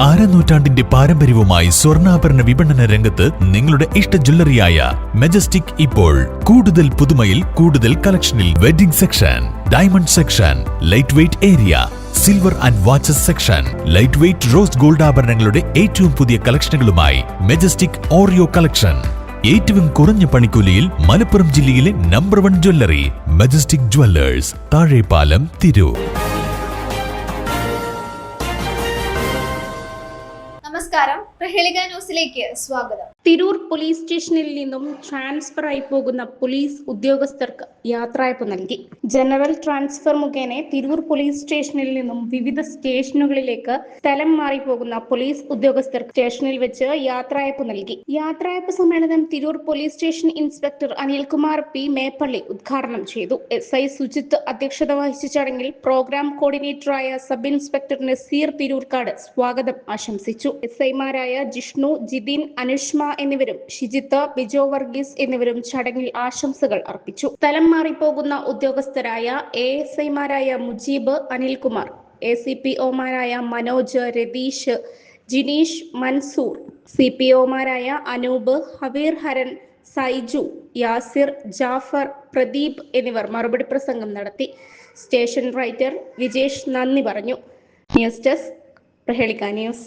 അരനൂറ്റാണ്ടിന്റെ പാരമ്പര്യവുമായി സ്വർണ്ണാഭരണ വിപണന രംഗത്ത് നിങ്ങളുടെ ഇഷ്ട ജ്വല്ലറിയായ മെജസ്റ്റിക് ഇപ്പോൾ കൂടുതൽ പുതുമയിൽ കൂടുതൽ കളക്ഷനിൽ wedding section, diamond section, light weight area, silver and watches section, light weight rose gold ആഭരണങ്ങളുടെ ഏറ്റവും പുതിയ കളക്ഷനുകളുമായി മെജസ്റ്റിക് ഓറിയോ കളക്ഷൻ. ഏറ്റവും കുറഞ്ഞ പണിക്കൂലിയിൽ മലപ്പുറം ജില്ലയിലെ number 1 jewellery majestic Jewellers, Thazhepalam, Tirur. നമസ്കാരം, പ്രഹേളിക ന്യൂസിലേക്ക് സ്വാഗതം. തിരൂർ പോലീസ് സ്റ്റേഷനിൽ നിന്നും ട്രാൻസ്ഫർ ആയി പോകുന്ന പോലീസ് ഉദ്യോഗസ്ഥർക്ക് യാത്രയയപ്പ് നൽകി. ജനറൽ ട്രാൻസ്ഫർ മുഖേന തിരൂർ പോലീസ് സ്റ്റേഷനിൽ നിന്നും വിവിധ സ്റ്റേഷനുകളിലേക്ക് സ്ഥലം മാറി പോകുന്ന പോലീസ് ഉദ്യോഗസ്ഥർക്ക് സ്റ്റേഷനിൽ വെച്ച് യാത്രയയപ്പ് നൽകി. യാത്രയയപ്പ് സമ്മേളനം Tirur police station inspector Anilkumar P Meppally ഉദ്ഘാടനം ചെയ്തു. SI സുജിത്ത് അധ്യക്ഷത വഹിച്ച ചടങ്ങിൽ പ്രോഗ്രാം കോർഡിനേറ്ററായ സബ് ഇൻസ്പെക്ടർ നസീർ തിരൂർക്കാട് സ്വാഗതം ആശംസിച്ചു. SIമാരായ ജിഷ്ണു, ജിതിൻ, അനുഷ്മ എന്നിവരും ഷിജിത്ത്, ബിജോ വർഗീസ് എന്നിവരും ചടങ്ങിൽ ആശംസകൾ അർപ്പിച്ചു. സ്ഥലം മാറിപ്പോകുന്ന ഉദ്യോഗസ്ഥരായ ASIമാരായ മുജീബ്, അനിൽകുമാർ, ACPOമാരായ മനോജ്, രതീഷ്, ജിനീഷ്, മൻസൂർ, CPOമാരായ അനൂപ്, ഹവീർ, ഹരൻ, സൈജു, യാസിർ, ജാഫർ, പ്രദീപ് എന്നിവർ മറുപടി പ്രസംഗം നടത്തി. സ്റ്റേഷൻ റൈറ്റർ വിജേഷ് നന്ദി പറഞ്ഞു. News desk, Prahelika news.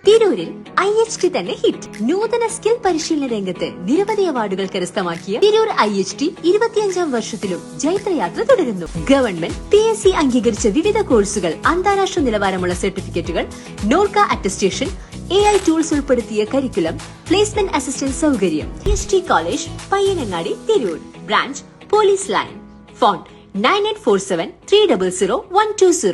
തിരൂരിൽ IHT തന്നെ ഹിറ്റ്. നൂതന സ്കിൽ പരിശീലന രംഗത്ത് നിരവധി അവാർഡുകൾ കരസ്ഥമാക്കിയ തിരൂർ IHT 25ാം വർഷത്തിലും ജൈത്രയാത്ര തുടരുന്നു. ഗവൺമെന്റ് PSC അംഗീകരിച്ച വിവിധ കോഴ്സുകൾ, അന്താരാഷ്ട്ര നിലവാരമുള്ള സർട്ടിഫിക്കറ്റുകൾ, നോർക്ക അറ്റസ്റ്റേഷൻ, AI ടൂൾസ് ഉൾപ്പെടുത്തിയ കരിക്കുലം, പ്ലേസ്മെന്റ് അസിസ്റ്റന്റ് സൗകര്യം. IHT college, Payyanangadi, Tirur. Branch police line. Phone 9847 300 120.